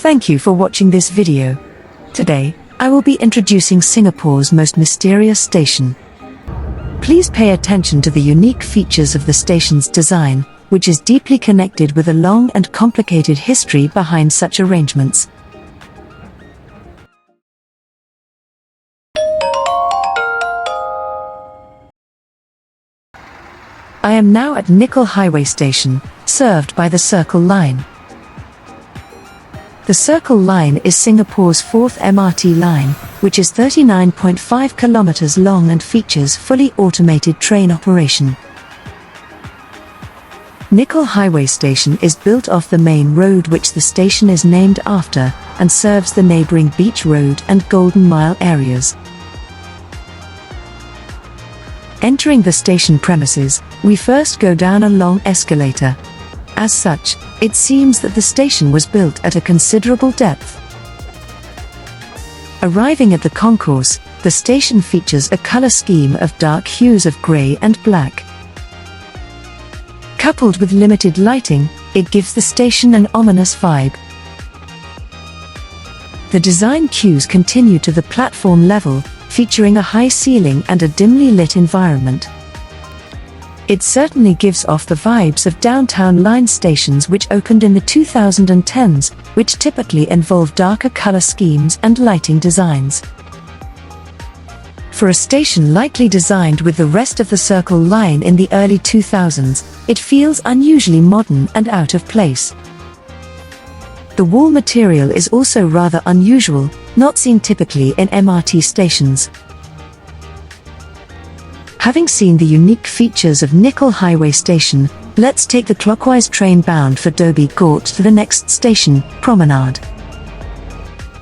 Thank you for watching this video. Today, I will be introducing Singapore's most mysterious station. Please pay attention to the unique features of the station's design, which is deeply connected with a long and complicated history behind such arrangements. I am now at Nicoll Highway station, served by the Circle Line. The Circle Line is Singapore's fourth MRT line, which is 39.5 kilometers long and features fully automated train operation. Nicoll Highway station is built off the main road which the station is named after, and serves the neighbouring Beach Road and Golden Mile areas. Entering the station premises, we first go down a long escalator. As such, it seems that the station was built at a considerable depth. Arriving at the concourse, the station features a color scheme of dark hues of grey and black. Coupled with limited lighting, it gives the station an ominous vibe. The design cues continue to the platform level, featuring a high ceiling and a dimly lit environment. It certainly gives off the vibes of downtown line stations which opened in the 2010s, which typically involve darker color schemes and lighting designs. For a station likely designed with the rest of the Circle Line in the early 2000s, it feels unusually modern and out of place. The wall material is also rather unusual, not seen typically in MRT stations. Having seen the unique features of Nicoll Highway station, let's take the clockwise train bound for Dhoby Ghaut to the next station, Promenade.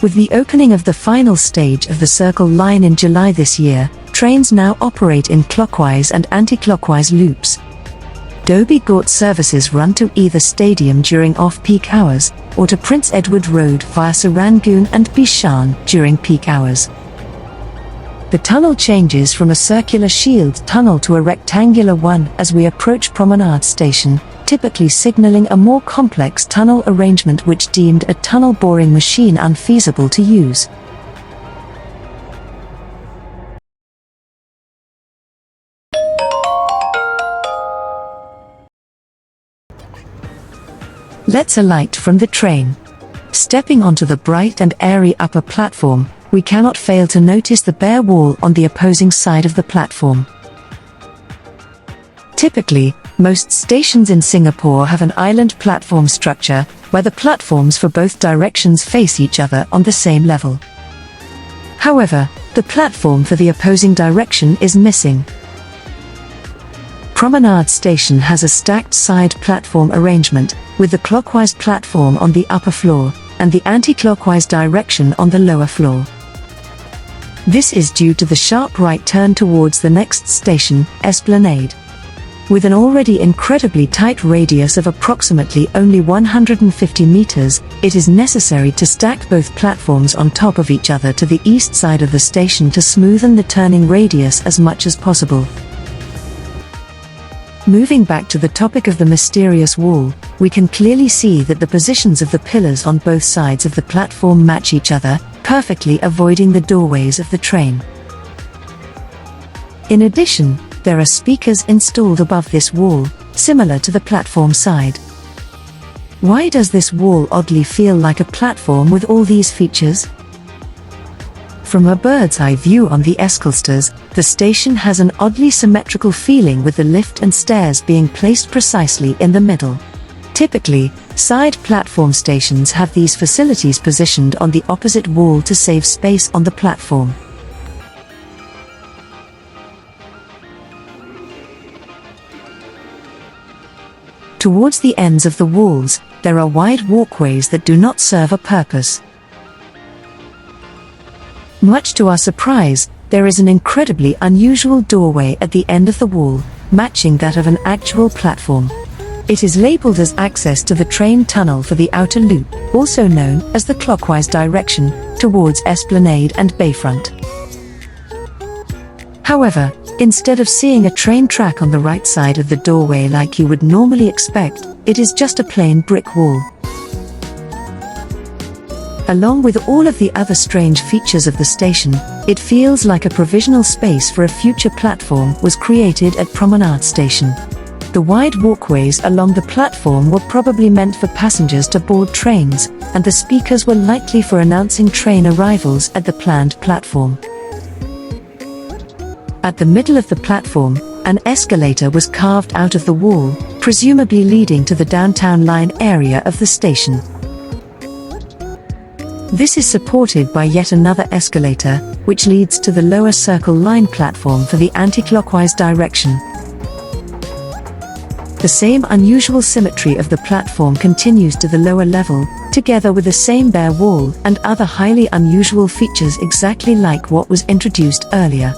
With the opening of the final stage of the Circle Line in July this year, trains now operate in clockwise and anti-clockwise loops. Dhoby Ghaut services run to either stadium during off-peak hours, or to Prince Edward Road via Serangoon and Bishan during peak hours. The tunnel changes from a circular shield tunnel to a rectangular one as we approach Promenade station, typically signaling a more complex tunnel arrangement which deemed a tunnel boring machine unfeasible to use. Let's alight from the train. Stepping onto the bright and airy upper platform, we cannot fail to notice the bare wall on the opposing side of the platform. Typically, most stations in Singapore have an island platform structure, where the platforms for both directions face each other on the same level. However, the platform for the opposing direction is missing. Promenade station has a stacked side platform arrangement, with the clockwise platform on the upper floor, and the anti-clockwise direction on the lower floor. This is due to the sharp right turn towards the next station, Esplanade. With an already incredibly tight radius of approximately only 150 meters, it is necessary to stack both platforms on top of each other to the east side of the station to smoothen the turning radius as much as possible. Moving back to the topic of the mysterious wall, we can clearly see that the positions of the pillars on both sides of the platform match each other, perfectly avoiding the doorways of the train. In addition, there are speakers installed above this wall, similar to the platform side. Why does this wall oddly feel like a platform with all these features? From a bird's-eye view on the escalators, the station has an oddly symmetrical feeling with the lift and stairs being placed precisely in the middle. Typically, side platform stations have these facilities positioned on the opposite wall to save space on the platform. Towards the ends of the walls, there are wide walkways that do not serve a purpose. Much to our surprise, there is an incredibly unusual doorway at the end of the wall, matching that of an actual platform. It is labeled as access to the train tunnel for the outer loop, also known as the clockwise direction, towards Esplanade and Bayfront. However, instead of seeing a train track on the right side of the doorway like you would normally expect, it is just a plain brick wall. Along with all of the other strange features of the station, it feels like a provisional space for a future platform was created at Promenade Station. The wide walkways along the platform were probably meant for passengers to board trains, and the speakers were likely for announcing train arrivals at the planned platform. At the middle of the platform, an escalator was carved out of the wall, presumably leading to the downtown line area of the station. This is supported by yet another escalator, which leads to the lower Circle Line platform for the anti-clockwise direction. The same unusual symmetry of the platform continues to the lower level, together with the same bare wall and other highly unusual features exactly like what was introduced earlier.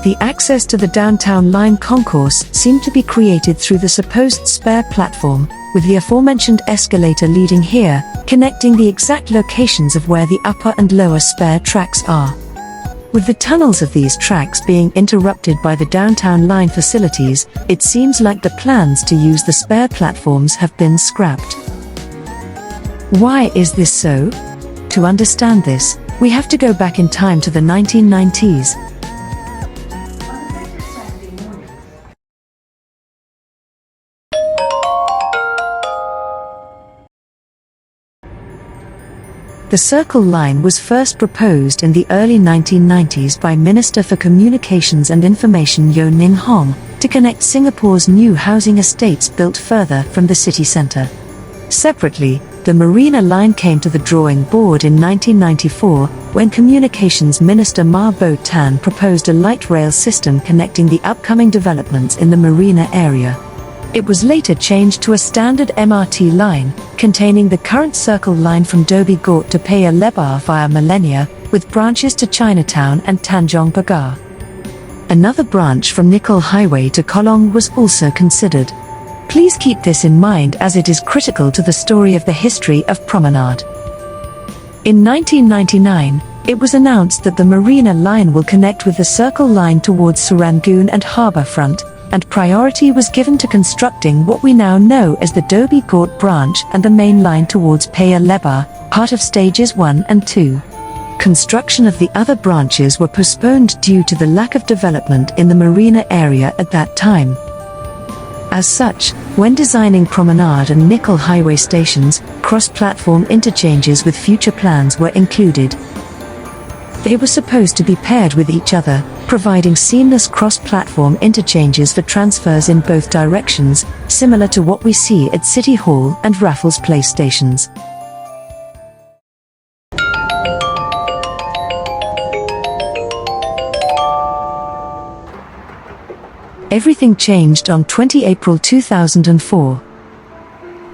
The access to the downtown line concourse seemed to be created through the supposed spare platform, with the aforementioned escalator leading here, connecting the exact locations of where the upper and lower spare tracks are. With the tunnels of these tracks being interrupted by the downtown line facilities, it seems like the plans to use the spare platforms have been scrapped. Why is this so? To understand this, we have to go back in time to the 1990s. The Circle Line was first proposed in the early 1990s by Minister for Communications and Information Yeo Ning Hong to connect Singapore's new housing estates built further from the city centre. Separately, the Marina Line came to the drawing board in 1994 when Communications Minister Ma Bo Tan proposed a light rail system connecting the upcoming developments in the Marina area. It was later changed to a standard MRT line, containing the current Circle Line from Dhoby Ghaut to Paya Lebar via Millenia, with branches to Chinatown and Tanjong Pagar. Another branch from Nicoll Highway to Kolong was also considered. Please keep this in mind as it is critical to the story of the history of Promenade. In 1999, it was announced that the Marina Line will connect with the Circle Line towards Serangoon and Harbourfront, and priority was given to constructing what we now know as the Dhoby Ghaut branch and the main line towards Paya Lebar, part of stages 1 and 2. Construction of the other branches were postponed due to the lack of development in the Marina area at that time. As such, when designing Promenade and Nicoll Highway stations, cross-platform interchanges with future plans were included. They were supposed to be paired with each other, providing seamless cross-platform interchanges for transfers in both directions, similar to what we see at City Hall and Raffles Place stations. Everything changed on 20 April 2004.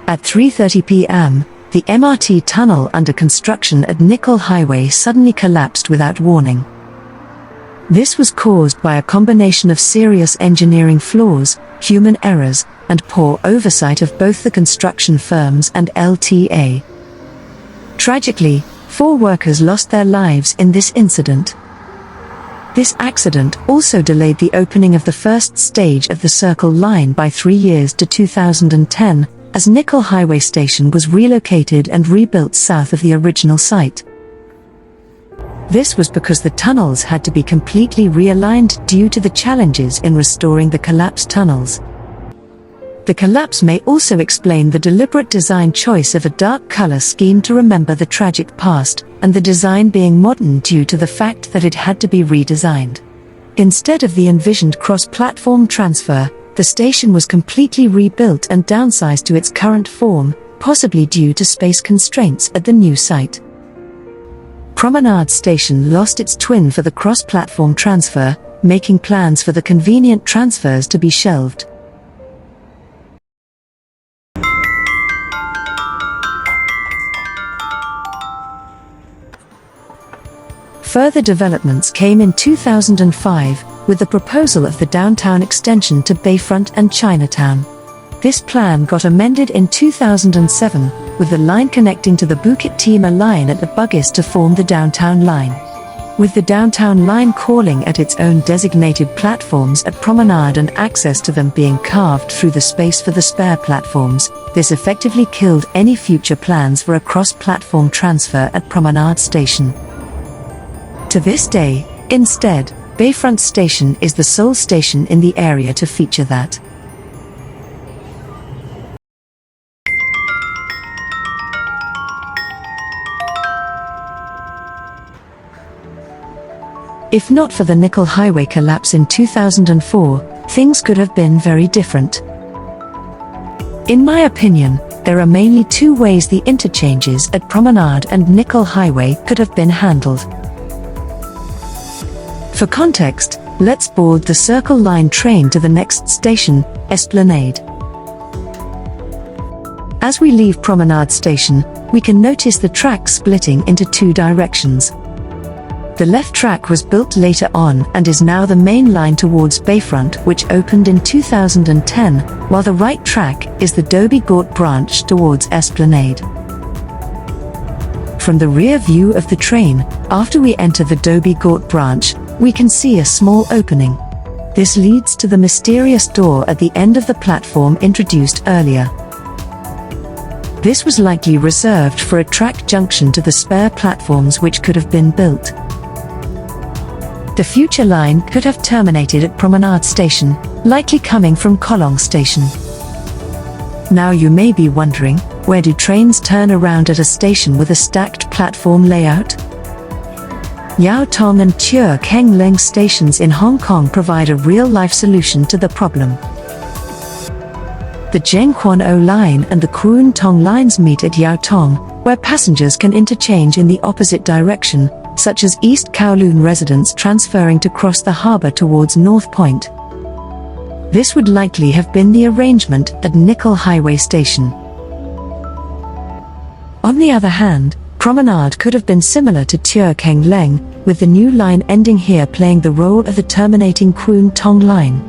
At 3:30 p.m., the MRT tunnel under construction at Nicoll Highway suddenly collapsed without warning. This was caused by a combination of serious engineering flaws, human errors, and poor oversight of both the construction firms and LTA. Tragically, 4 workers lost their lives in this incident. This accident also delayed the opening of the first stage of the Circle Line by 3 years to 2010, as Nicoll Highway Station was relocated and rebuilt south of the original site. This was because the tunnels had to be completely realigned due to the challenges in restoring the collapsed tunnels. The collapse may also explain the deliberate design choice of a dark color scheme to remember the tragic past, and the design being modern due to the fact that it had to be redesigned. Instead of the envisioned cross-platform transfer, the station was completely rebuilt and downsized to its current form, possibly due to space constraints at the new site. Promenade Station lost its twin for the cross-platform transfer, making plans for the convenient transfers to be shelved. Further developments came in 2005, with the proposal of the downtown extension to Bayfront and Chinatown. This plan got amended in 2007, with the line connecting to the Bukit Timah line at the Bugis to form the downtown line. With the downtown line calling at its own designated platforms at Promenade and access to them being carved through the space for the spare platforms, this effectively killed any future plans for a cross-platform transfer at Promenade Station. To this day, instead, Bayfront Station is the sole station in the area to feature that. If not for the Nicoll Highway collapse in 2004, things could have been very different. In my opinion, there are mainly two ways the interchanges at Promenade and Nicoll Highway could have been handled. For context, let's board the Circle Line train to the next station, Esplanade. As we leave Promenade Station, we can notice the track splitting into two directions. The left track was built later on and is now the main line towards Bayfront, which opened in 2010, while the right track is the Dobie-Gort branch towards Esplanade. From the rear view of the train, after we enter the Dobie-Gort branch, we can see a small opening. This leads to the mysterious door at the end of the platform introduced earlier. This was likely reserved for a track junction to the spare platforms which could have been built. The future line could have terminated at Promenade Station, likely coming from Kolong Station. Now you may be wondering, where do trains turn around at a station with a stacked platform layout? Yau Tong and Chua Keng Leng stations in Hong Kong provide a real-life solution to the problem. The Zheng Quan O line and the Kwun Tong lines meet at Yau Tong, where passengers can interchange in the opposite direction, such as East Kowloon residents transferring to cross the harbour towards North Point. This would likely have been the arrangement at Nicoll Highway Station. On the other hand, Promenade could have been similar to Chua Keng Leng, with the new line ending here playing the role of the terminating Kwun Tong line.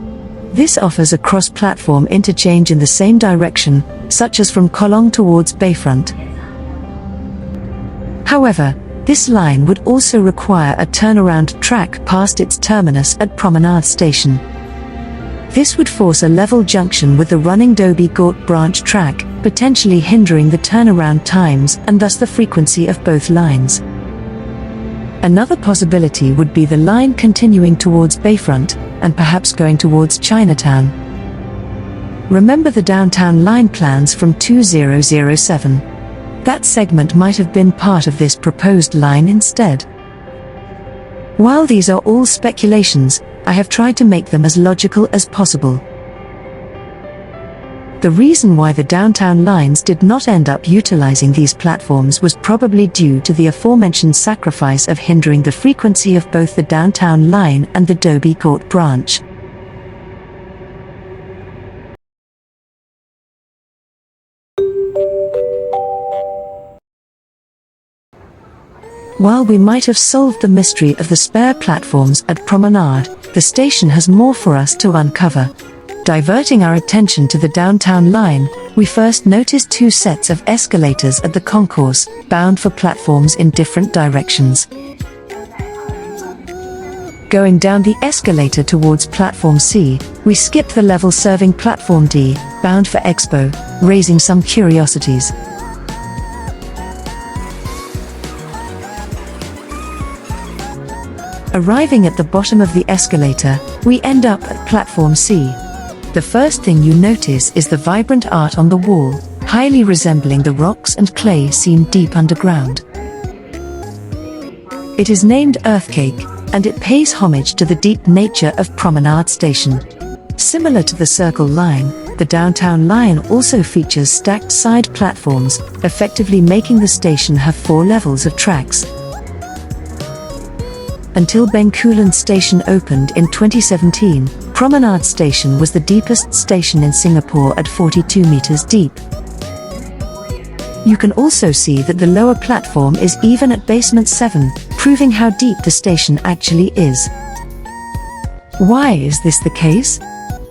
This offers a cross-platform interchange in the same direction, such as from Kolong towards Bayfront. However, this line would also require a turnaround track past its terminus at Promenade Station. This would force a level junction with the running Dobie-Gort branch track, potentially hindering the turnaround times and thus the frequency of both lines. Another possibility would be the line continuing towards Bayfront, and perhaps going towards Chinatown. Remember the downtown line plans from 2007? That segment might have been part of this proposed line instead. While these are all speculations, I have tried to make them as logical as possible. The reason why the downtown lines did not end up utilizing these platforms was probably due to the aforementioned sacrifice of hindering the frequency of both the downtown line and the Dobie-Gort branch. While we might have solved the mystery of the spare platforms at Promenade, the station has more for us to uncover. Diverting our attention to the downtown line, we first noticed two sets of escalators at the concourse, bound for platforms in different directions. Going down the escalator towards Platform C, we skipped the level serving Platform D, bound for Expo, raising some curiosities. Arriving at the bottom of the escalator, we end up at Platform C. The first thing you notice is the vibrant art on the wall, highly resembling the rocks and clay seen deep underground. It is named Earthcake, and it pays homage to the deep nature of Promenade Station. Similar to the Circle Line, the downtown line also features stacked side platforms, effectively making the station have 4 levels of tracks. Until Bencoolen Station opened in 2017, Promenade Station was the deepest station in Singapore at 42 meters deep. You can also see that the lower platform is even at basement 7, proving how deep the station actually is. Why is this the case?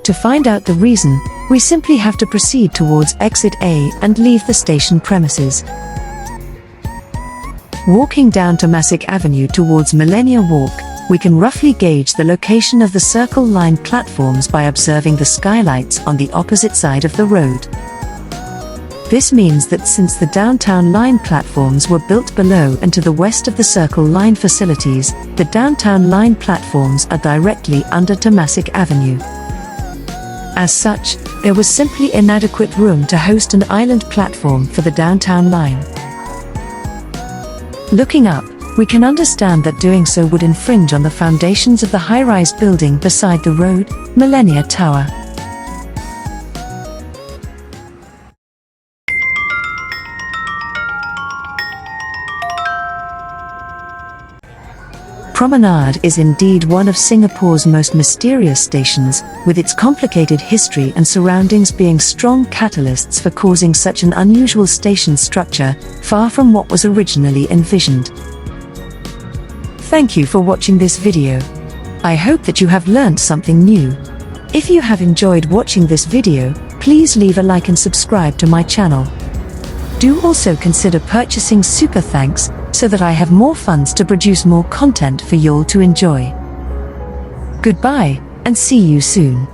To find out the reason, we simply have to proceed towards Exit A and leave the station premises. Walking down Temasek Avenue towards Millennia Walk, we can roughly gauge the location of the Circle Line platforms by observing the skylights on the opposite side of the road. This means that since the Downtown Line platforms were built below and to the west of the Circle Line facilities, the Downtown Line platforms are directly under Temasek Avenue. As such, there was simply inadequate room to host an island platform for the Downtown Line. Looking up, we can understand that doing so would infringe on the foundations of the high-rise building beside the road, Millennia Tower. Promenade is indeed one of Singapore's most mysterious stations, with its complicated history and surroundings being strong catalysts for causing such an unusual station structure, far from what was originally envisioned. Thank you for watching this video. I hope that you have learned something new. If you have enjoyed watching this video, please leave a like and subscribe to my channel. Do also consider purchasing Super Thanks so that I have more funds to produce more content for you all to enjoy. Goodbye, and see you soon.